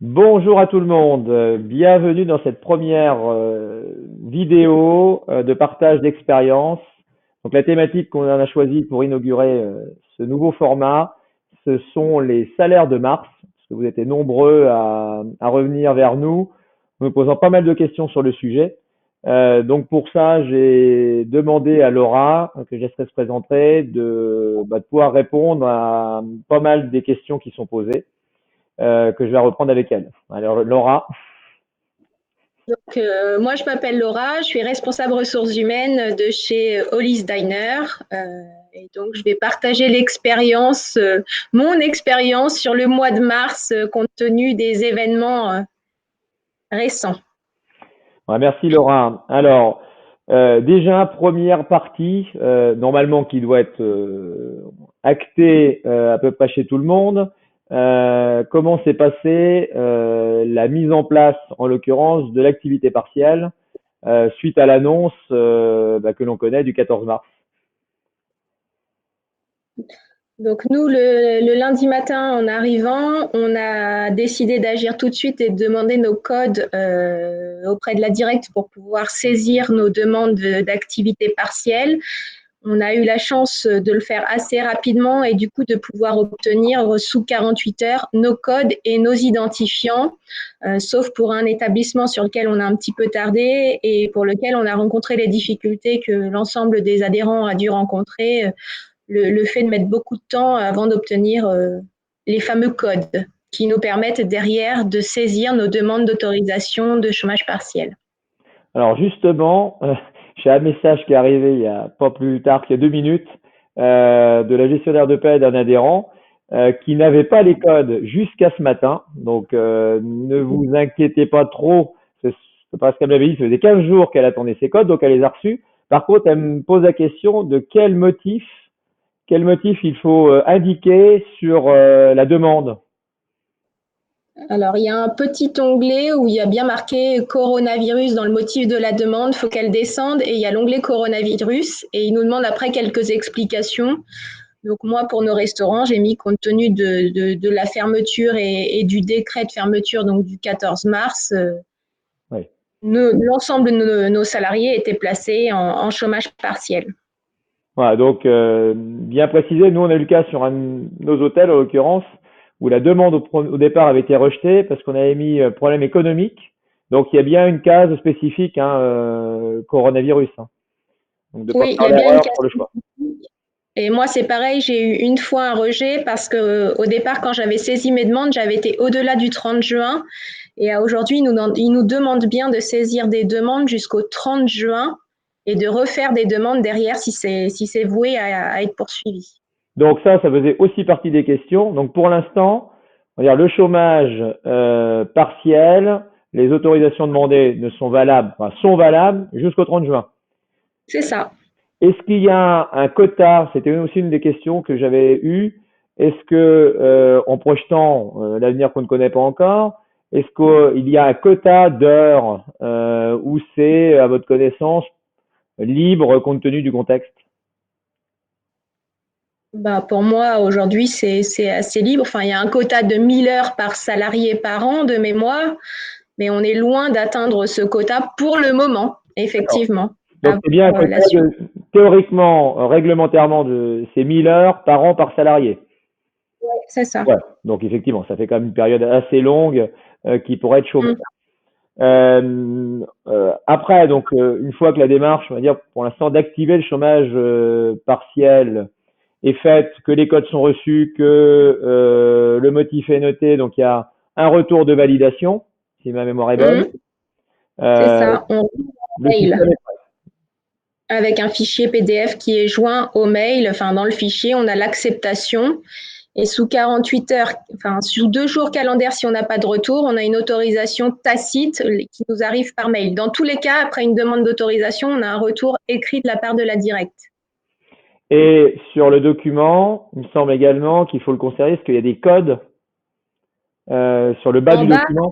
Bonjour à tout le monde, bienvenue dans cette première vidéo de partage d'expérience. Donc la thématique qu'on a choisie pour inaugurer ce nouveau format, ce sont les salaires de mars, parce que vous étiez nombreux à revenir vers nous, me posant pas mal de questions sur le sujet. Donc pour ça, j'ai demandé à Laura, que je laisserai se présenter, de pouvoir répondre à pas mal des questions qui sont posées que je vais reprendre avec elle. Alors, Laura. Moi, je m'appelle Laura, je suis responsable ressources humaines de chez Hollis Diner. Et donc, je vais partager mon expérience sur le mois de mars, compte tenu des événements récents. Ouais, merci, Laura. Alors, déjà, première partie, normalement qui doit être actée à peu près chez tout le monde. Comment s'est passée la mise en place, en l'occurrence, de l'activité partielle suite à l'annonce que l'on connaît du 14 mars? Donc nous, le lundi matin, en arrivant, on a décidé d'agir tout de suite et de demander nos codes auprès de la directe pour pouvoir saisir nos demandes d'activité partielle. On a eu la chance de le faire assez rapidement et du coup de pouvoir obtenir sous 48 heures nos codes et nos identifiants, sauf pour un établissement sur lequel on a un petit peu tardé et pour lequel on a rencontré les difficultés que l'ensemble des adhérents a dû rencontrer, le fait de mettre beaucoup de temps avant d'obtenir les fameux codes qui nous permettent derrière de saisir nos demandes d'autorisation de chômage partiel. Alors justement, j'ai un message qui est arrivé il y a pas plus tard qu'il y a 2 minutes de la gestionnaire de paie d'un adhérent qui n'avait pas les codes jusqu'à ce matin. Donc ne vous inquiétez pas trop, c'est parce qu'elle m'avait dit que ça faisait 15 jours qu'elle attendait ses codes, donc elle les a reçus. Par contre, elle me pose la question de quel motif il faut indiquer sur la demande. Alors, il y a un petit onglet où il y a bien marqué coronavirus dans le motif de la demande. Il faut qu'elle descende et il y a l'onglet coronavirus et il nous demande après quelques explications. Donc moi, pour nos restaurants, j'ai mis compte tenu de la fermeture et du décret de fermeture donc du 14 mars, Oui. l'ensemble de nos salariés étaient placés en chômage partiel. Voilà, donc bien précisé, nous on a eu le cas sur un de nos hôtels en l'occurrence, où la demande au départ avait été rejetée parce qu'on avait mis problème économique. Donc il y a bien une case spécifique, hein, coronavirus, hein. Donc de ne pas Oui, il y faire a bien une l'erreur case. sur le choix. Et moi, c'est pareil, j'ai eu une fois un rejet parce que au départ, quand j'avais saisi mes demandes, j'avais été au-delà du 30 juin. Et aujourd'hui, ils nous demandent bien de saisir des demandes jusqu'au 30 juin et de refaire des demandes derrière si c'est voué à être poursuivi. Donc ça faisait aussi partie des questions. Donc pour l'instant, on va dire le chômage partiel, les autorisations demandées ne sont valables, enfin, sont valables jusqu'au 30 juin. C'est ça. Est-ce qu'il y a un quota? C'était aussi une des questions que j'avais eues. Est-ce que, en projetant l'avenir qu'on ne connaît pas encore, est-ce qu'il y a un quota d'heures où c'est, à votre connaissance, libre compte tenu du contexte? Bah, pour moi, aujourd'hui, c'est assez libre. Enfin, il y a un quota de 1000 heures par salarié par an de mémoire, mais on est loin d'atteindre ce quota pour le moment, D'accord. effectivement. Donc À c'est bien un voir quota la suite. théoriquement, réglementairement, c'est 1000 heures par an par salarié. C'est ça. Ouais. Donc effectivement, ça fait quand même une période assez longue qui pourrait être chômage. Mm. Après, donc, une fois que la démarche, on va dire, pour l'instant, d'activer le chômage partiel est faite, que les codes sont reçus, que le motif est noté, donc il y a un retour de validation, si ma mémoire est bonne. Mm. C'est Euh, ça. On le mail système est prêt. avec un fichier PDF qui est joint au mail. Enfin, dans le fichier, on a l'acceptation. Et sous 48 heures, enfin, sous 2 jours calendaires, si on n'a pas de retour, on a une autorisation tacite qui nous arrive par mail. Dans tous les cas, après une demande d'autorisation, on a un retour écrit de la part de la directe. Et sur le document, il me semble également qu'il faut le conserver parce qu'il y a des codes sur le bas En du bas, document.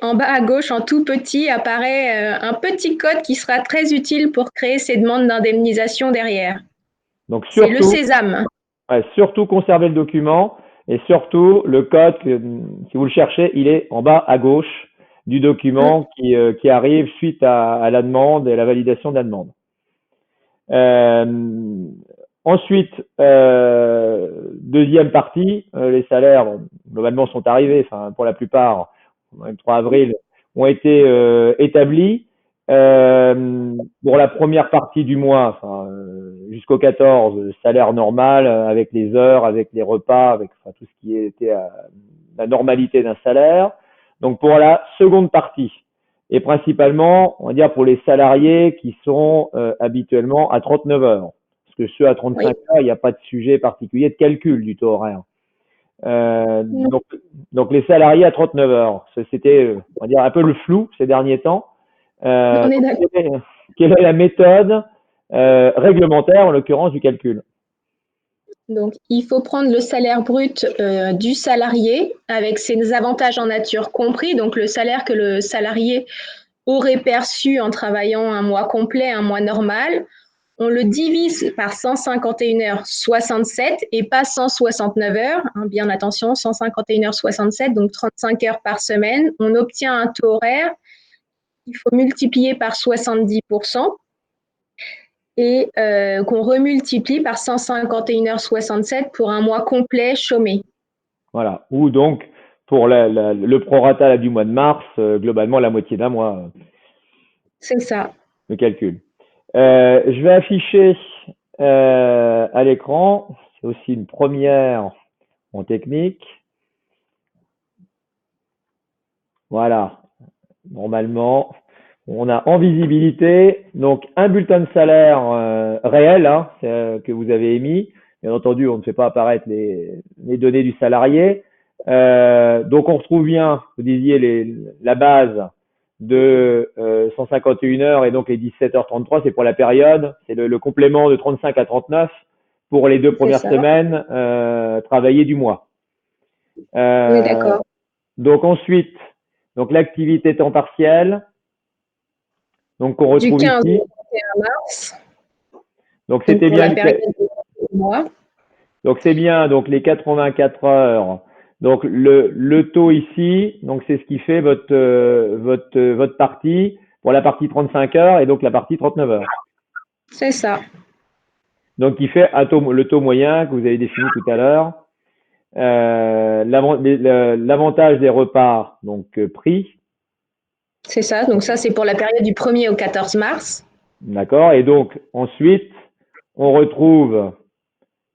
en bas à gauche, en tout petit, apparaît un petit code qui sera très utile pour créer ces demandes d'indemnisation derrière. Donc C'est le surtout, sésame. ouais, surtout conserver le document. Et surtout, le code, si vous le cherchez, il est en bas à gauche du document qui arrive suite à la demande et la validation de la demande. Ensuite, deuxième partie, les salaires globalement sont arrivés, enfin pour la plupart, le 3 avril, ont été établis. Pour la première partie du mois, enfin, jusqu'au 14, salaire normal avec les heures, avec les repas, avec enfin, tout ce qui était à la normalité d'un salaire. Donc pour la seconde partie, et principalement, on va dire pour les salariés qui sont habituellement à 39 heures. Parce que ceux à 35 heures, il n'y a pas de sujet particulier de calcul du taux horaire. Donc les salariés à 39 heures, c'était, on va dire, un peu le flou ces derniers temps. On est d'accord. Quelle est la méthode réglementaire, en l'occurrence, du calcul? Donc, il faut prendre le salaire brut du salarié avec ses avantages en nature compris, donc le salaire que le salarié aurait perçu en travaillant un mois complet, un mois normal. On le divise par 151h67 et pas 169 heures. Hein, bien attention, 151h67, donc 35 heures par semaine. On obtient un taux horaire qu'il faut multiplier par 70% et qu'on remultiplie par 151h67 pour un mois complet chômé. Voilà. Ou donc, pour le prorata du mois de mars, globalement la moitié d'un mois. C'est ça. Le calcul. Je vais afficher à l'écran, c'est aussi une première en technique. Voilà. Normalement, on a en visibilité donc un bulletin de salaire réel hein, que vous avez émis. Bien entendu, on ne fait pas apparaître les données du salarié. Donc on retrouve bien, vous disiez, la base de 151 heures et donc les 17h33, c'est pour la période, c'est le complément de 35 à 39 pour les 2 premières semaines travaillées du mois. Oui, d'accord. Donc ensuite, donc l'activité temps partiel, donc qu'on retrouve du 15 ici. au 31 mars. Donc c'était bien la période du mois. Donc c'est bien donc les 84 heures. Donc le taux ici, donc c'est ce qui fait votre partie pour la partie 35 heures et donc la partie 39 heures. C'est ça. Donc qui fait le taux moyen que vous avez défini tout à l'heure. L'avantage des repas donc pris. C'est ça. Donc ça c'est pour la période du 1er au 14 mars. D'accord. Et donc ensuite on retrouve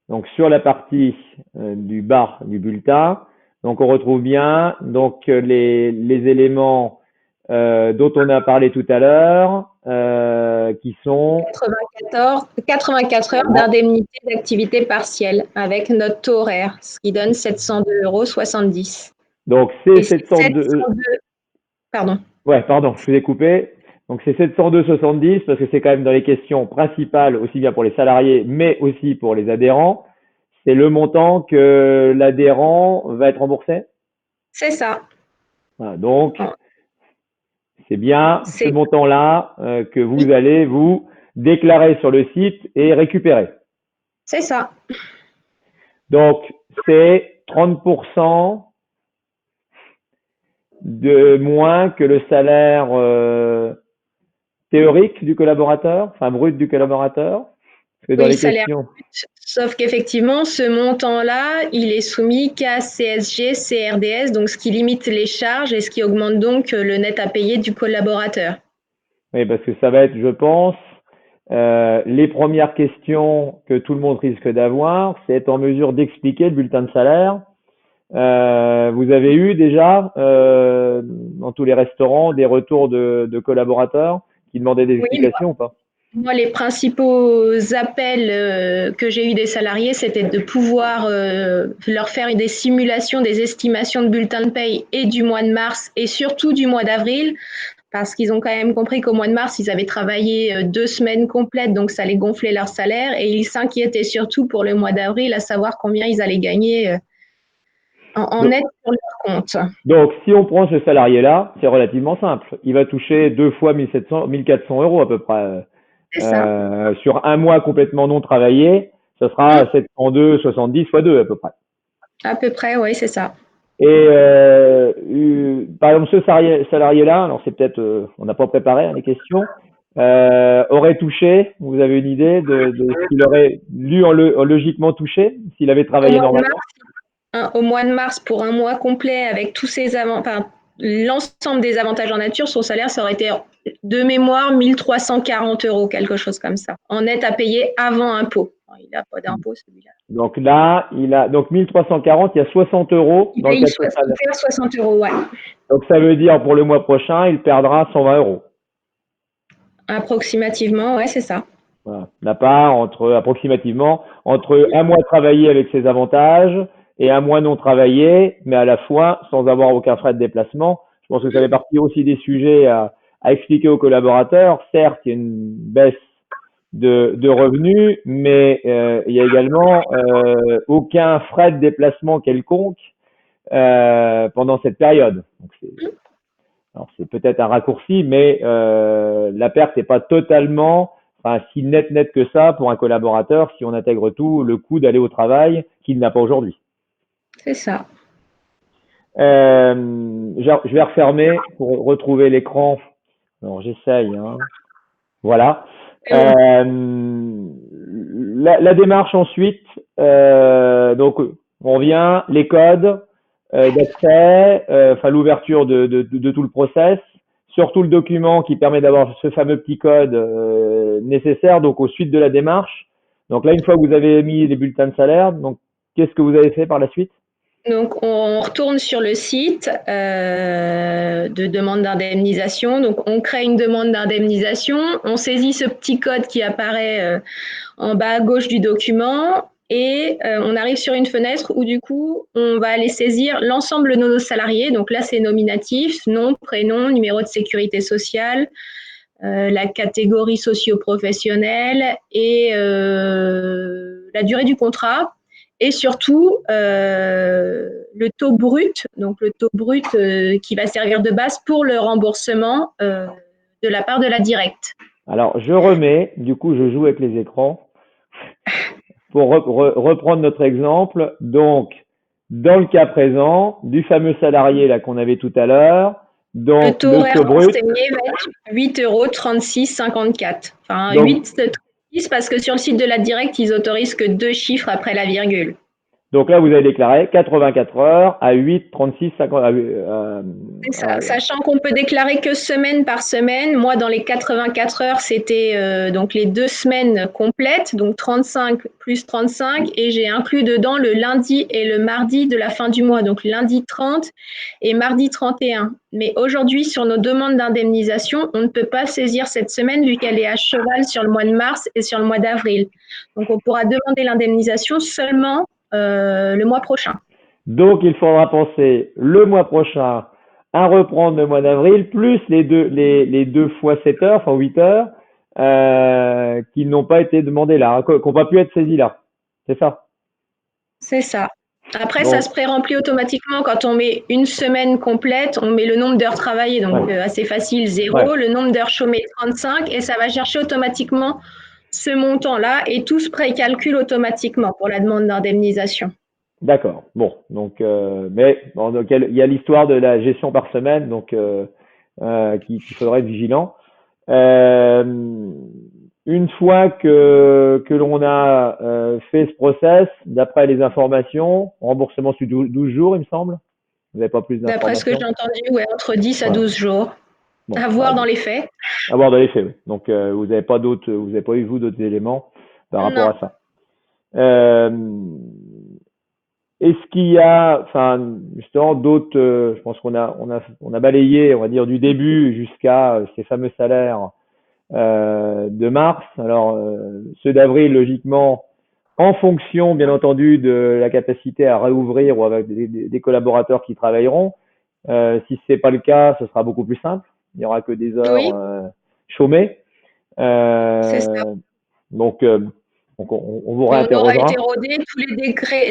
donc sur la partie du bas du bulletin, donc on retrouve bien donc les éléments dont on a parlé tout à l'heure, qui sont 84 heures d'indemnité d'activité partielle avec notre taux horaire, ce qui donne 702,70 €. Donc c'est 702. Pardon. Ouais, pardon, je vous ai coupé. Donc c'est 702,70 parce que c'est quand même dans les questions principales, aussi bien pour les salariés, mais aussi pour les adhérents. C'est le montant que l'adhérent va être remboursé? C'est ça. Voilà, donc, c'est bien ce montant-là que vous allez vous déclarer sur le site et récupérer. C'est ça. Donc, c'est 30% de moins que le salaire théorique du collaborateur, enfin brut du collaborateur. Parce que dans les questions. Sauf qu'effectivement, ce montant-là, il est soumis qu'à CSG, CRDS, donc ce qui limite les charges et ce qui augmente donc le net à payer du collaborateur. Oui, parce que ça va être, je pense, les premières questions que tout le monde risque d'avoir, c'est être en mesure d'expliquer le bulletin de salaire. Vous avez eu déjà, dans tous les restaurants, des retours de collaborateurs qui demandaient des explications ou pas? Moi, les principaux appels que j'ai eu des salariés, c'était de pouvoir leur faire des simulations, des estimations de bulletins de paye et du mois de mars et surtout du mois d'avril, parce qu'ils ont quand même compris qu'au mois de mars, ils avaient travaillé 2 semaines complètes, donc ça allait gonfler leur salaire, et ils s'inquiétaient surtout pour le mois d'avril, à savoir combien ils allaient gagner en net sur leur compte. Donc, si on prend ce salarié-là, c'est relativement simple. Il va toucher 2 fois 1700, 1400 € à peu près. Sur un mois complètement non travaillé, ça sera 702,70 fois 2 à peu près. À peu près, oui, c'est ça. Et par exemple, ce salarié-là, alors c'est peut-être, on n'a pas préparé hein, les questions, aurait touché, vous avez une idée de ce qu'il aurait logiquement touché s'il avait Au travaillé mois de normalement? mars, au mois de mars, pour un mois complet, avec tous ces avantages, enfin, l'ensemble des avantages en nature, son salaire, ça aurait été de mémoire 1340 euros, quelque chose comme ça, en net à payer avant impôt. Il n'a pas d'impôt celui-là. Donc là, il a donc 1340, il y a 60 euros Il dans le paye calcul salaire. 60 euros, ouais. Donc ça veut dire pour le mois prochain, il perdra 120 euros. Approximativement, ouais, c'est ça. Voilà. La part entre approximativement entre un mois travaillé avec ses avantages et un mois non travaillé, mais à la fois sans avoir aucun frais de déplacement. Je pense que ça fait partie aussi des sujets à expliquer aux collaborateurs. Certes, il y a une baisse de revenus, mais il y a également aucun frais de déplacement quelconque pendant cette période. Donc alors c'est peut-être un raccourci, mais la perte n'est pas totalement, enfin, si net que ça pour un collaborateur, si on intègre tout, le coût d'aller au travail qu'il n'a pas aujourd'hui. C'est ça. Je vais refermer pour retrouver l'écran. Alors j'essaye. Hein. Voilà. La démarche ensuite, donc on revient, les codes d'accès, enfin l'ouverture de tout le process, surtout le document qui permet d'avoir ce fameux petit code nécessaire donc aux suites de la démarche. Donc là, une fois que vous avez mis les bulletins de salaire, donc qu'est-ce que vous avez fait par la suite? Donc, on retourne sur le site de demande d'indemnisation. Donc, on crée une demande d'indemnisation. On saisit ce petit code qui apparaît en bas à gauche du document et on arrive sur une fenêtre où du coup, on va aller saisir l'ensemble de nos salariés. Donc là, c'est nominatif, nom, prénom, numéro de sécurité sociale, la catégorie socio-professionnelle et la durée du contrat et surtout le taux brut, donc le taux brut qui va servir de base pour le remboursement de la part de la directe. Alors, je remets, du coup, je joue avec les écrans pour reprendre notre exemple. Donc, dans le cas présent, du fameux salarié là qu'on avait tout à l'heure, Le donc taux le horaire taux brut, renseigné va être 8,36,54 €. Enfin, donc 8,36 parce que sur le site de la directe, ils autorisent que 2 chiffres après la virgule. Donc là, vous avez déclaré 84 heures à 8, 36, 50. C'est ça, sachant qu'on peut déclarer que semaine par semaine. Moi, dans les 84 heures, c'était donc les 2 semaines complètes, donc 35 plus 35, et j'ai inclus dedans le lundi et le mardi de la fin du mois, donc lundi 30 et mardi 31. Mais aujourd'hui, sur nos demandes d'indemnisation, on ne peut pas saisir cette semaine vu qu'elle est à cheval sur le mois de mars et sur le mois d'avril. Donc, on pourra demander l'indemnisation seulement le mois prochain. Donc, il faudra penser le mois prochain à reprendre le mois d'avril, plus les deux fois 7 heures, enfin 8 heures, qui n'ont pas été demandées là, hein, qui n'ont pas pu être saisies là. C'est ça. C'est ça. Après, ça Donc, se pré-remplit automatiquement quand on met une semaine complète, on met le nombre d'heures travaillées, donc ouais, assez facile, ouais, 0, le nombre d'heures chômées, 35, et ça va chercher automatiquement ce montant-là et tout se pré-calcule automatiquement pour la demande d'indemnisation. d'accord. Bon, donc, mais bon, donc, il y a l'histoire de la gestion par semaine, donc qu'il faudrait être vigilant. Euh, une fois que l'on a fait ce process, d'après les informations, remboursement sur 12 jours, il me semble. Vous n'avez pas plus D'après ce que j'ai d'informations? entendu, ouais, entre 10 à Voilà. 12 jours. Bon, À bah, voir dans les faits. à voir dans les faits. Oui. Donc, vous n'avez pas d'autres, vous n'avez pas eu vous d'autres éléments par rapport Non. à ça. Euh, Est-ce qu'il y a, enfin, justement, d'autres, je pense on a balayé, on va dire, du début jusqu'à ces fameux salaires de mars. Alors, ceux d'avril, logiquement, en fonction, bien entendu, de la capacité à réouvrir ou avec des collaborateurs qui travailleront. Si ce n'est pas le cas, ce sera beaucoup plus simple. Il n'y aura que des heures Oui, chômées. c'est ça. Euh, donc, on vous Et on aura été réinterrogera. rodé,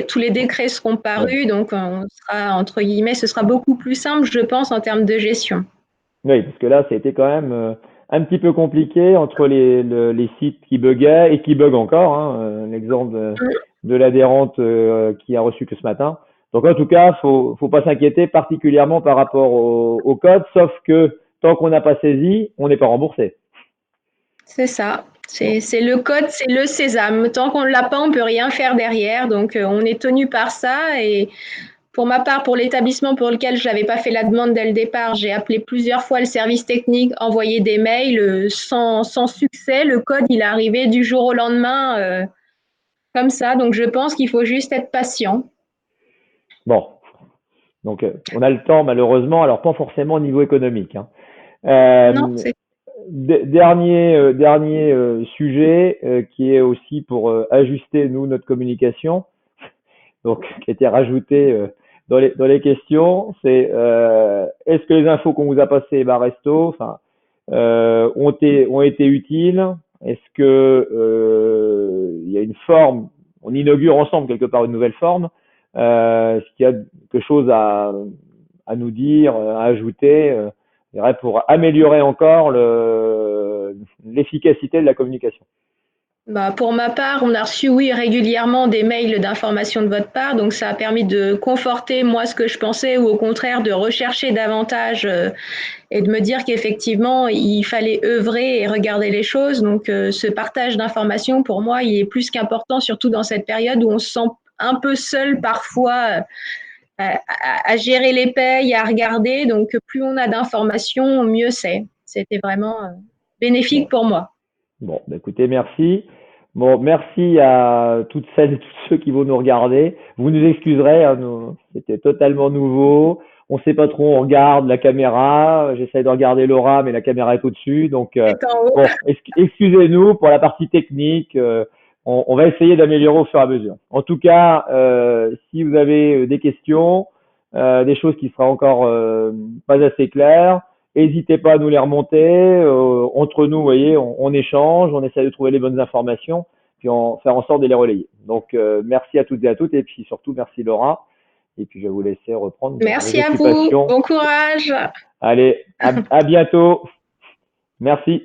tous les décrets seront Ouais. parus, donc on sera, entre guillemets, ce sera beaucoup plus simple, je pense, en termes de gestion. Oui, parce que là, ça a été quand même un petit peu compliqué entre les sites qui buguaient et qui bug encore. Hein, l'exemple de l'adhérente qui a reçu que ce matin. Donc en tout cas, faut pas s'inquiéter particulièrement par rapport au code, sauf que tant qu'on n'a pas saisi, on n'est pas remboursé. C'est ça. Bon. C'est le code, c'est le sésame. Tant qu'on ne l'a pas, on peut rien faire derrière. Donc, on est tenu par ça. Et pour ma part, pour l'établissement pour lequel je n'avais pas fait la demande dès le départ, j'ai appelé plusieurs fois le service technique, envoyé des mails sans succès. Le code, il est arrivé du jour au lendemain, comme ça. Donc, je pense qu'il faut juste être patient. Bon. Donc on a le temps malheureusement, alors pas forcément au niveau économique, hein. Non, Euh, c'est dernier sujet qui est aussi pour ajuster nous notre communication, donc qui a été rajouté dans les questions, c'est est-ce que les infos qu'on vous a passées, Baresto, enfin, ont été utiles? Est-ce que il y a une forme, on inaugure ensemble quelque part une nouvelle forme? Est-ce qu'il y a quelque chose à nous dire, à ajouter, je dirais pour améliorer encore l'efficacité de la communication? Bah, pour ma part, on a reçu, oui, régulièrement des mails d'information de votre part, donc ça a permis de conforter moi ce que je pensais ou au contraire de rechercher davantage et de me dire qu'effectivement il fallait œuvrer et regarder les choses. Donc ce partage d'informations pour moi il est plus qu'important, surtout dans cette période où on se sent un peu seul parfois à gérer les payes, à regarder. Donc plus on a d'informations, mieux c'est. C'était vraiment bénéfique Bon, pour moi. bon, bah écoutez, merci. Bon, merci à toutes celles et tous ceux qui vont nous regarder. Vous nous excuserez, hein, c'était totalement nouveau. On sait pas trop, on regarde la caméra. J'essaie de regarder Laura, mais la caméra est au-dessus. Donc, C'est en haut. bon, excusez-nous pour la partie technique. On va essayer d'améliorer au fur et à mesure. En tout cas, si vous avez des questions, des choses qui seraient encore pas assez claires, n'hésitez pas à nous les remonter. Entre nous, vous voyez, on échange, on essaie de trouver les bonnes informations, puis on faire en sorte de les relayer. Donc, merci à toutes et à toutes, et puis surtout, merci Laura. Et puis, je vais vous laisser reprendre vos Merci à vous. occupations. Bon courage. Allez, à bientôt. Merci.